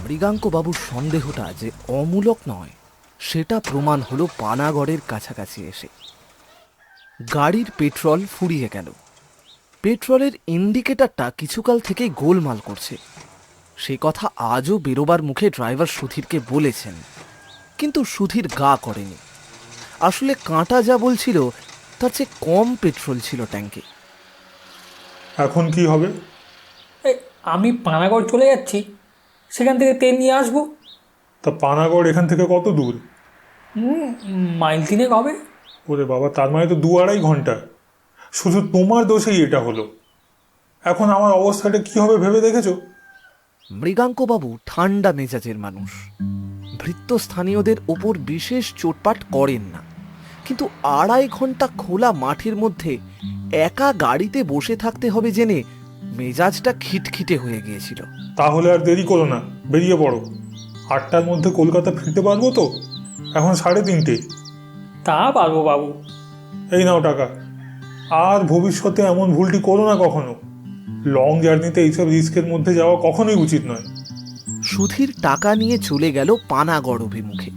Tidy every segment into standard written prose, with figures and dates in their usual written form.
মৃগাঙ্কবাবুর সন্দেহটা যে অমূলক নয় সেটা প্রমাণ হলো পানাগড়ের কাছাকাছি এসে। গাড়ির পেট্রোল ফুরিয়ে গেল। পেট্রোলের ইন্ডিকেটরটা কিছুকাল থেকেই গোলমাল করছে, সে কথা আজও বেরোবার মুখে ড্রাইভার সুধীরকে বলেছেন, কিন্তু সুধীর গা করেনি। আসলে কাঁটা যা বলছিল তার চেয়ে কম পেট্রোল ছিল ট্যাঙ্কে। এখন কি হবে? আমি পানাগড় চলে যাচ্ছি, সেখান থেকে তেল নিয়ে আসবো। তা পানাগড় এখান থেকে কত দূর? মাইল তিনেক হবে। ওরে বাবা, তার মানে তো 2-2.5 ঘন্টা। শুধু তোমার দোষেই এটা হলো। এখন আমার অবস্থাটা কি হবে ভেবে দেখেছো? মৃগাঙ্কবাবু ঠান্ডা মেজাজের মানুষ, ভৃত্য স্থানীয়দের ওপর বিশেষ চোটপাট করেন না, কিন্তু 2.5 ঘন্টা খোলা মাঠের মধ্যে একা গাড়িতে বসে থাকতে হবে জেনে মেজাজটা খিটখিটে হয়ে গিয়েছিল। তাহলে আর দেরি করো না, বেরিয়ে পড়ো। 8টার মধ্যে কলকাতা ফিরতে পারবো তো? এখন 3:30। তা পারবো বাবু। এই নাও টাকা। আর ভবিষ্যতে এমন ভুলটি করো না কখনো। লং জার্নিতে এইসব রিস্কের মধ্যে যাওয়া কখনোই উচিত নয়। সুধীর টাকা নিয়ে চলে গেল পানাগড় অভিমুখে।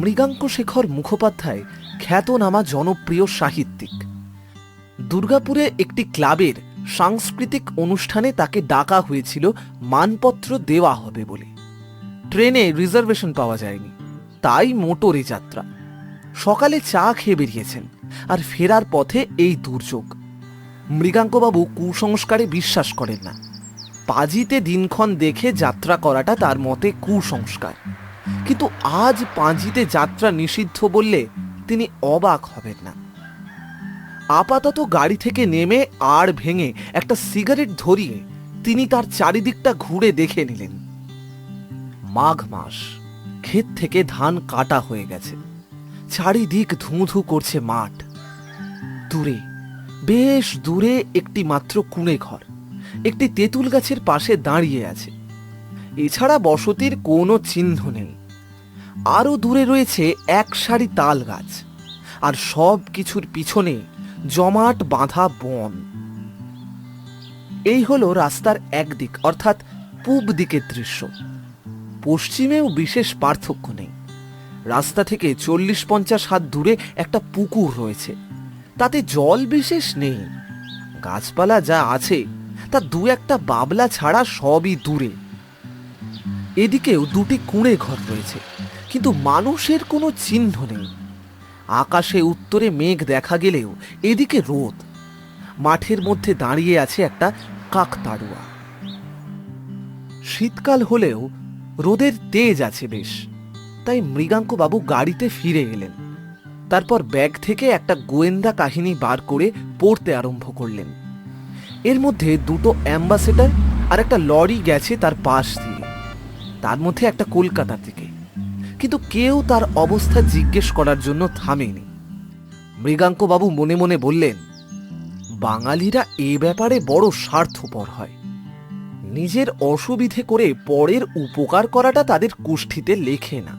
মৃগাঙ্ক শেখর মুখোপাধ্যায় খ্যাতনামা জনপ্রিয় সাহিত্যিক। দুর্গাপুরে একটি ক্লাবের সাংস্কৃতিক অনুষ্ঠানে তাকে ডাকা হয়েছিল মানপত্র দেওয়া হবে বলে। ট্রেনে রিজার্ভেশন পাওয়া যায়নি, তাই মোটরে যাত্রা। সকালে চা খেয়ে বেরিয়েছেন, আর ফেরার পথে এই দুর্যোগ। মৃগাঙ্কবাবু কুসংস্কারে বিশ্বাস করেন না। পাঁজিতে দিনক্ষণ দেখে যাত্রা করাটা তার মতে কুসংস্কার, কিন্তু আজ পাঁজিতে যাত্রা নিষিদ্ধ বললে তিনি অবাক হবেন না। আপাতত গাড়ি থেকে নেমে আড় ভেঙে একটা সিগারেট ধরিয়ে তিনি তার চারিদিকটা ঘুরে দেখে নিলেন। মাঘ মাস, ক্ষেত থেকে ধান কাটা হয়ে গেছে, চারিদিক ধুঁ ধুঁ করছে মাঠ। দূরে, বেশ দূরে একটি মাত্র কুঁড়ে ঘর একটি তেঁতুল গাছের পাশে দাঁড়িয়ে আছে। এছাড়া বসতির কোনো চিহ্ন নেই। আরো দূরে রয়েছে এক সারি তাল গাছ, আর সব কিছুর পিছনে জমাট বাঁধা বন। এই হলো রাস্তার একদিক, অর্থাৎ পূব দিকের দৃশ্য। পশ্চিমেও বিশেষ পার্থক্য নেই। রাস্তা থেকে 40-50 হাত দূরে একটা পুকুর রয়েছে, তাতে জল বিশেষ নেই। গাছপালা যা আছে তা 2-1টা বাবলা ছাড়া সবই দূরে। এদিকেও 2টি কুঁড়ে ঘর রয়েছে, কিন্তু মানুষের কোনো চিহ্ন নেই। আকাশে উত্তরে মেঘ দেখা গেলেও এদিকে রোদ। মাঠের মধ্যে দাঁড়িয়ে আছে একটা কাকতাড়ুয়া। শীতকাল হলেও রোদের তেজ আছে বেশ, তাই মৃগাঙ্কবাবু গাড়িতে ফিরে এলেন। তারপর ব্যাগ থেকে একটা গোয়েন্দা কাহিনী বার করে পড়তে আরম্ভ করলেন। এর মধ্যে 2টো অ্যাম্বাসেডর আর একটা লরি গেছে তার পাশ দিয়ে, তার মধ্যে একটা কলকাতা থেকে, কিন্তু কেউ তার অবস্থা জিজ্ঞেস করার জন্য থামেনি। মৃগাঙ্কবাবু মনে মনে বললেন, বাঙালিরা এ ব্যাপারে বড় স্বার্থপর হয়। নিজের অসুবিধে করে পরের উপকার করাটা তাদের কুষ্ঠিতে লেখে না।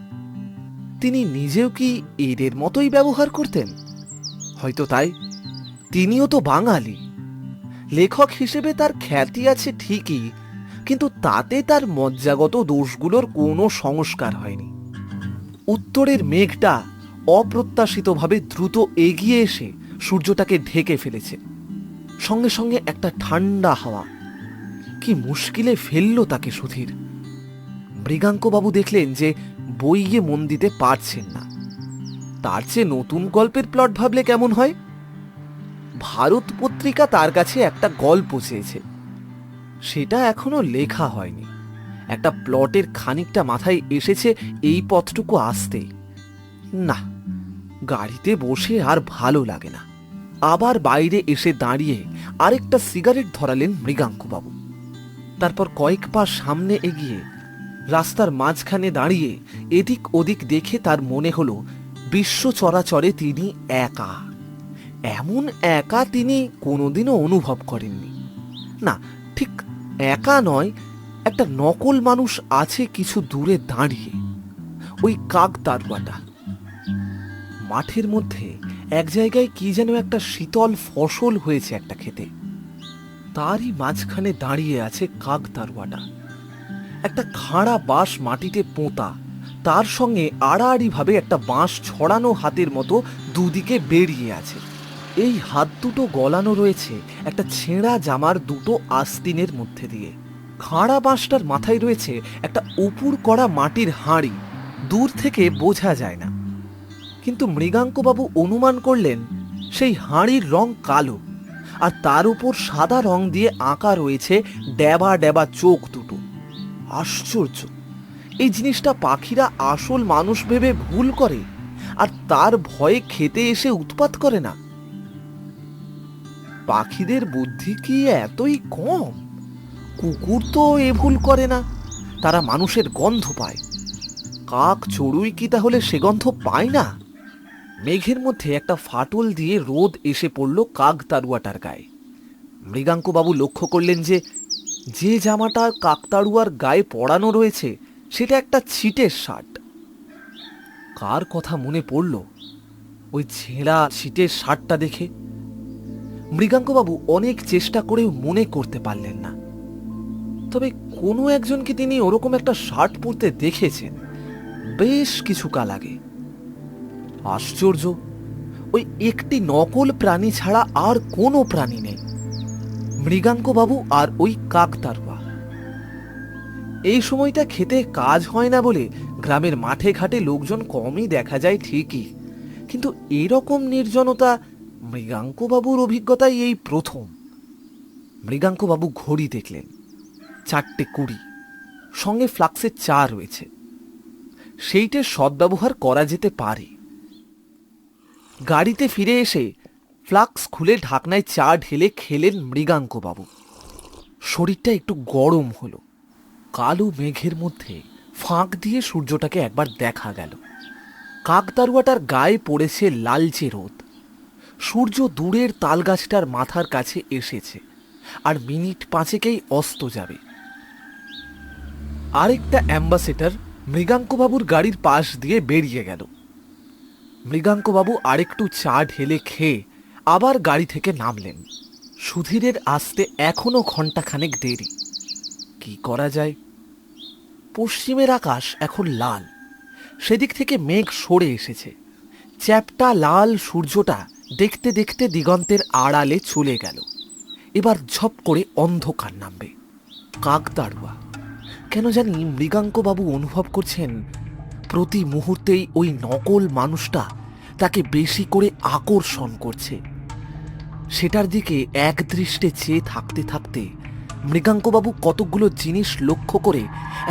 তিনি নিজেও কি এদের মতোই ব্যবহার করতেন? হয়তো তাই। তিনিও তো বাঙালি। লেখক হিসেবে তার খ্যাতি আছে ঠিকই, কিন্তু তাতে তার মজ্জাগত দোষগুলোর কোনো সংস্কার হয়নি। উত্তরের মেঘটা অপ্রত্যাশিতভাবে দ্রুত এগিয়ে এসে সূর্যটাকে ঢেকে ফেলেছে। সঙ্গে সঙ্গে একটা ঠান্ডা হাওয়া। কি মুশকিলে ফেলল তাকে সুধীর। মৃগাঙ্কবাবু দেখলেন যে বইয়ে মন দিতে পারছেন না। তার চেয়ে নতুন গল্পের প্লট ভাবলে কেমন হয়? ভারত পত্রিকা তার কাছে একটা গল্প চেয়েছে, সেটা এখনো লেখা হয়নি। একটা প্লটের খানিকটা মাথায় এসেছে এই পথটুকু আসতে। না, গাড়িতে বসে আর ভালো লাগে না। আবার বাইরে এসে দাঁড়িয়ে আরেকটা সিগারেট ধরালেন মৃগাঙ্কবাবু। তারপর কয়েক পা সামনে এগিয়ে রাস্তার মাঝখানে দাঁড়িয়ে এদিক ওদিক দেখে তার মনে হলো বিশ্ব চরাচরে তিনি একা। এমন একা তিনি কোনোদিনও অনুভব করেননি। না, ঠিক একা নয়, একটা নকল মানুষ আছে কিছু দূরে দাঁড়িয়ে, ওই কাকতাড়ুয়াটা। মাঠের মধ্যে এক জায়গায় কি যেন একটা শীতল ফসল হয়েছে একটা ক্ষেতে, তারই মাঝখানে দাঁড়িয়ে আছে কাকতাড়ুয়াটা। একটা খাড়া বাঁশ মাটিতে পোঁতা, তার সঙ্গে আড়াআড়িভাবে একটা বাঁশ ছড়ানো হাতের মতো দুদিকে বেরিয়ে আছে। এই হাত দুটো গলানো রয়েছে একটা ছেঁড়া জামার দুটো আস্তিনের মধ্যে দিয়ে। খাড়া বাঁশটার মাথায় রয়েছে একটা উপুর করা মাটির হাঁড়ি, দূর থেকে বোঝা যায় না, কিন্তু মৃগাঙ্কবাবু অনুমান করলেন সেই হাঁড়ির রং কালো, আর তার উপর সাদা রং দিয়ে আঁকা রয়েছে ড্যাবা ড্যাবা চোখ দুটো। আশ্চর্য, এই জিনিসটা পাখিরা আসল মানুষ ভেবে ভুল করে, আর তার ভয়ে খেতে এসে উৎপাত করে না। পাখিদের বুদ্ধি কি এতই কম? কুকুর তো এ ভুল করে না, তারা মানুষের গন্ধ পায়। কাক চড়ুই কি তাহলে সে গন্ধ পায় না? মেঘের মধ্যে একটা ফাটল দিয়ে রোদ এসে পড়ল কাকতাড়ুয়াটার গায়ে। মৃগাঙ্কবাবু লক্ষ্য করলেন যে যে জামাটা কাকতাড়ুয়ার গায়ে পরানো রয়েছে সেটা একটা ছিটের শার্ট। কার কথা মনে পড়ল ওই ছেঁড়া ছিটের শার্টটা দেখে? মৃগাঙ্কবাবু অনেক চেষ্টা করেও মনে করতে পারলেন না। তবে কোনো একজনকে তিনি ওরকম একটা শার্ট পরতে দেখেছেন বেশ কিছু কাল আগে। আশ্চর্য, ওই একটি নকল প্রাণী ছাড়া আর কোনো প্রাণী নেই, মৃগাঙ্কবাবু আর ওই কাকতাড়ুয়া। এই সময়টা খেতে কাজ হয় না বলে গ্রামের মাঠে ঘাটে লোকজন কমই দেখা যায় ঠিকই, কিন্তু এরকম নির্জনতা মৃগাঙ্কবাবুর অভিজ্ঞতায় এই প্রথম। মৃগাঙ্কবাবু ঘড়ি দেখলেন, 4:20, সঙ্গে ফ্লাক্সের চা রয়েছে, সেইটার সদ্ব্যবহার করা যেতে পারে। গাড়িতে ফিরে এসে ফ্লাক্স খুলে ঢাকনায় চা ঢেলে খেলেন মৃগাঙ্কবাবু। শরীরটা একটু গরম হলো। কালো মেঘের মধ্যে ফাঁক দিয়ে সূর্যটাকে একবার দেখা গেল। কাকতাড়ুয়াটার গায়ে পড়েছে লালচে রোদ। সূর্য দূরের তালগাছটার মাথার কাছে এসেছে, আর মিনিট 5 অস্ত যাবে। আরেকটা অ্যাম্বাসেডর মৃগাঙ্কবাবুর গাড়ির পাশ দিয়ে বেরিয়ে গেল। মৃগাঙ্কবাবু আরেকটু চা ঢেলে খেয়ে আবার গাড়ি থেকে নামলেন। সুধীরের আসতে এখনো ঘণ্টাখানেক দেরি। কি করা যায়? পশ্চিমের আকাশ এখন লাল, সেদিক থেকে মেঘ সরে এসেছে। চ্যাপ্টা লাল সূর্যটা দেখতে দেখতে দিগন্তের আড়ালে চলে গেল। এবার ঝপ করে অন্ধকার নামবে। কাকতাড়ুয়া, কেন জানি মৃগাঙ্কবাবু অনুভব করছেন প্রতি মুহূর্তেই ওই নকল মানুষটা তাকে বেশি করে আকর্ষণ করছে। সেটার দিকে একদৃষ্টে চেয়ে থাকতে থাকতে মৃগাঙ্কবাবু কতগুলো জিনিস লক্ষ্য করে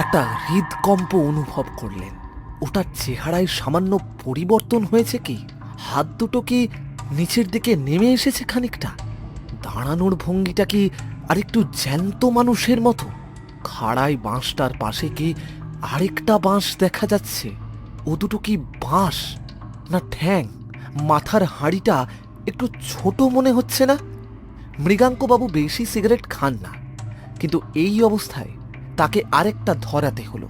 একটা হৃদকম্প অনুভব করলেন। ওটার চেহারায় সামান্য পরিবর্তন হয়েছে কি? হাত দুটো কি নিচের দিকে নেমে এসেছে খানিকটা? দাঁড়ানোর ভঙ্গিটা কি আরেকটু জ্যান্ত মানুষের মতো? খাড়াই বাঁশটার পাশে কি আরেকটা বাঁশ দেখা যাচ্ছে? ও দুটো কি বাঁশ না ঠ্যাং? মাথার হাঁড়িটা একটু ছোট মনে হচ্ছে না? মৃগাঙ্কবাবু বেশি সিগারেট খান না, কিন্তু এই অবস্থায় তাকে আরেকটা ধরাতে হলো।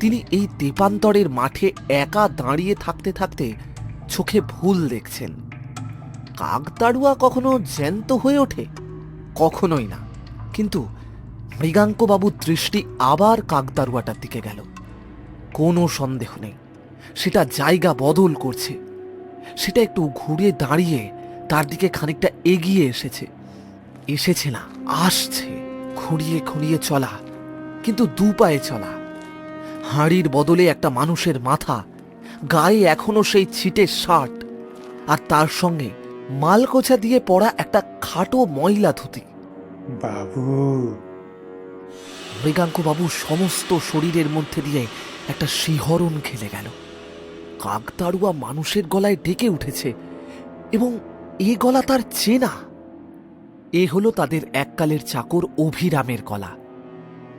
তিনি এই তেপান্তরের মাঠে একা দাঁড়িয়ে থাকতে থাকতে চোখে ভুল দেখছেন। কাকতাড়ুয়া কখনো জ্যান্ত হয়ে ওঠে? কখনোই না। কিন্তু মৃগাঙ্কবাবুর দৃষ্টি আবার কাকতাড়ুয়াটার দিকে গেল। কোনো সন্দেহ নেই, সেটা জায়গা বদল করছে। সেটা একটু ঘুরে দাঁড়িয়ে তার দিকে খানিকটা এগিয়ে এসেছে না, আসছে। খুঁড়িয়ে খুঁড়িয়ে চলা, কিন্তু দু পায়ে চলা। হাঁড়ির বদলে একটা মানুষের মাথা, গায়ে এখনো সেই ছিটের শার্ট, আর তার সঙ্গে মালকোচা দিয়ে পরা একটা খাটো ময়লা ধুতি। বাবু, মৃগাঙ্কবাবু সমস্ত শরীরের মধ্যে দিয়ে একটা শিহরণ খেলে গেল। কাকতাড়ুয়া মানুষের গলায় ডেকে উঠেছে, এবং এ গলা তার চেনা। এ হলো তাদের এককালের চাকর অভিরামের গলা।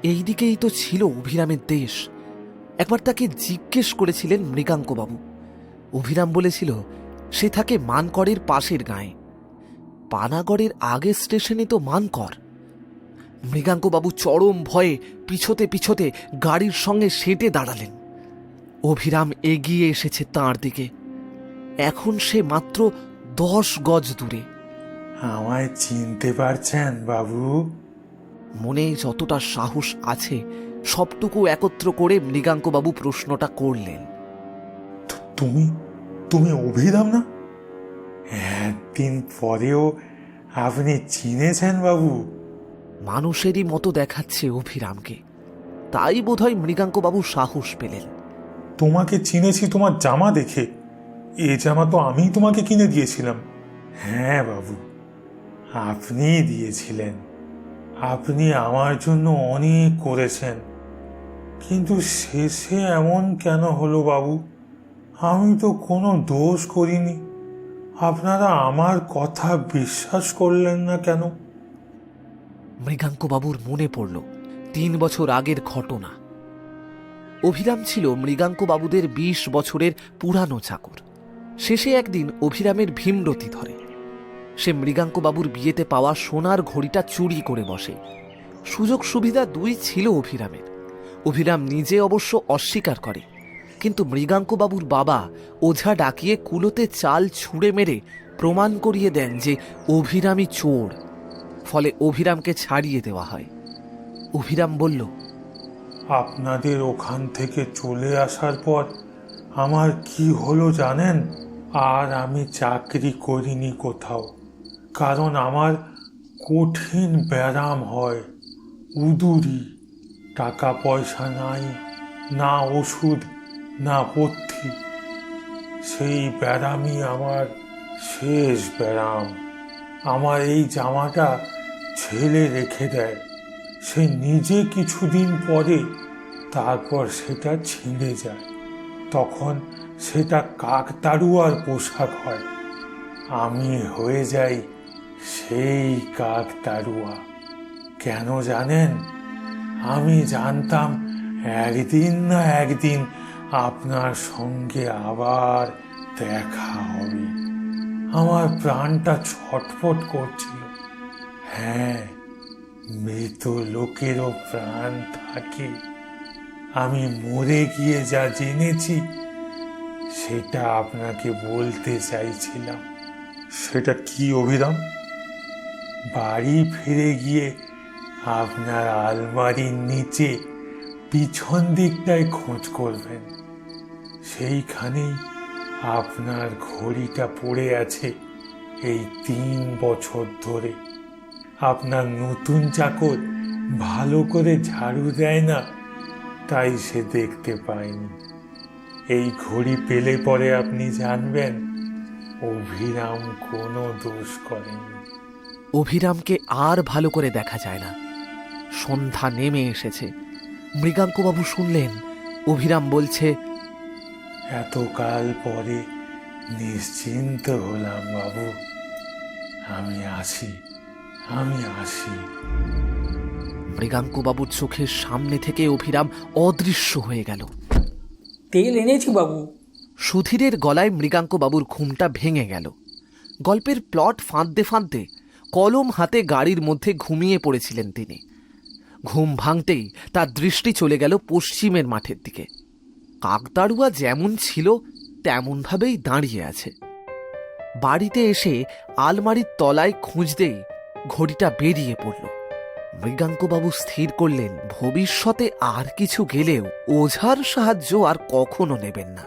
এই দিকেই তো ছিল অভিরামের দেশ। একবার তাকে জিজ্ঞেস করেছিলেন মৃগাঙ্কবাবু। অভিরাম বলেছিল সে থাকে মানকরের পাশের গাঁয়ে। পানাগড়ের আগের স্টেশনে তো মানকর। মৃগাঙ্কবাবু চরম ভয়ে পিছোতে পিছোতে গাড়ির সঙ্গে সেটে দাঁড়ালেন। অভিরাম এগিয়ে এসেছে তাঁর দিকে। এখন সে মাত্র 10 গজ দূরে। আমায় চিনতে পারছেন বাবু? মনে যতটা সাহস আছে সবটুকু একত্র করে মৃগাঙ্কবাবু প্রশ্নটা করলেন। তুমি তুমি অভিরাম না? একদিন পরেও আপনি চিনেছেন বাবু? মানুষেরই মতো দেখাচ্ছে অভিরামকে, তাই বোধহয় মৃগাঙ্কবাবু সাহস পেলেন। তোমাকে চিনেছি তোমার জামা দেখে। এ জামা তো আমিই তোমাকে কিনে দিয়েছিলাম। হ্যাঁ বাবু, আপনিই দিয়েছিলেন। আপনি আমার জন্য অনেক করেছেন, কিন্তু শেষে এমন কেন হলো বাবু? আমি তো কোনো দোষ করিনি। আপনারা আমার কথা বিশ্বাস করলেন না কেন? মৃগাঙ্কবাবুর মনে পড়ল 3 বছর আগের ঘটনা। অভিরাম ছিল মৃগাঙ্কবাবুদের 20 বছরের পুরানো চাকর। শেষে একদিন অভিরামের ভীমরতি ধরে। সে মৃগাঙ্কবাবুর বিয়েতে পাওয়া সোনার ঘড়িটা চুরি করে বসে। সুযোগ সুবিধা দুই ছিল অভিরামের। অভিরাম নিজে অবশ্য অস্বীকার করে, কিন্তু মৃগাঙ্কবাবুর বাবা ওঝা ডাকিয়ে কুলোতে চাল ছুঁড়ে মেরে প্রমাণ করিয়ে দেন যে অভিরামই চোর। ফলে অভিরামকে ছাড়িয়ে দেওয়া হয়। অভিরাম বলল, আপনাদের ওখান থেকে চলে আসার পর আমার কি হলো জানেন? আর আমি চাকরি করিনি কোথাও, কারণ আমার কঠিন ব্যারাম হয়, উদুরি। টাকা পয়সা নাই, না ওষুধ, না পথ্যি। সেই ব্যারামই আমার শেষ ব্যারাম। আমার এই জামাটা ছেলে রেখে দেয়, সে নিজে কিছুদিন পরে, তারপর সেটা ছিঁড়ে যায়। তখন সেটা কাকতাড়ুয়ার পোশাক হয়। আমি হয়ে যাই সেই কাকতাড়ুয়া। কেন জানেন? আমি জানতাম একদিন না একদিন আপনার সঙ্গে আবার দেখা হবে। আমার প্রাণটা ছটফট করছিল। হ্যাঁ, মৃত লোকেরও প্রাণ থাকে। আমি মরে গিয়ে যা জেনেছি সেটা আপনাকে বলতে চাইছিলাম। সেটা কি অভিরাম? বাড়ি ফিরে গিয়ে আপনার আলমারির নিচে পিছন দিকটায় খোঁজ করবেন। সেইখানেই আপনার ঘড়িটা পড়ে আছে এই 3 বছর ধরে। আপনার নতুন চাকর ভালো করে ঝাড়ু দেয় না, তাই সে দেখতে পায়নি। এই ঘড়ি পেলে পরে আপনি জানবেন অভিরাম কোনো দোষ করেনি। অভিরামকে আর ভালো করে দেখা যায় না। সন্ধ্যা নেমে এসেছে। মৃগাঙ্কবাবু শুনলেন অভিরাম বলছে, এতকাল পরে নিশ্চিন্ত হলাম বাবু। আমি আসি। মৃগাঙ্কবাবুর চোখের সামনে থেকে অভিরাম অদৃশ্য হয়ে গেল। তেল এনেছি বাবু। সুধীরের গলায় মৃগাঙ্কবাবুর ঘুমটা ভেঙে গেল। গল্পের প্লট ফাঁদতে ফাঁদতে কলম হাতে গাড়ির মধ্যে ঘুমিয়ে পড়েছিলেন তিনি। ঘুম ভাঙতেই তার দৃষ্টি চলে গেল পশ্চিমের মাঠের দিকে। কাকতাড়ুয়া যেমন ছিল তেমনভাবেই দাঁড়িয়ে আছে। বাড়িতে এসে আলমারির তলায় খুঁজতেই ঘড়িটা বেরিয়ে পড়ল। মৃগাঙ্কবাবু স্থির করলেন ভবিষ্যতে আর কিছু গেলেও ওঝার সাহায্য আর কখনো নেবেন না।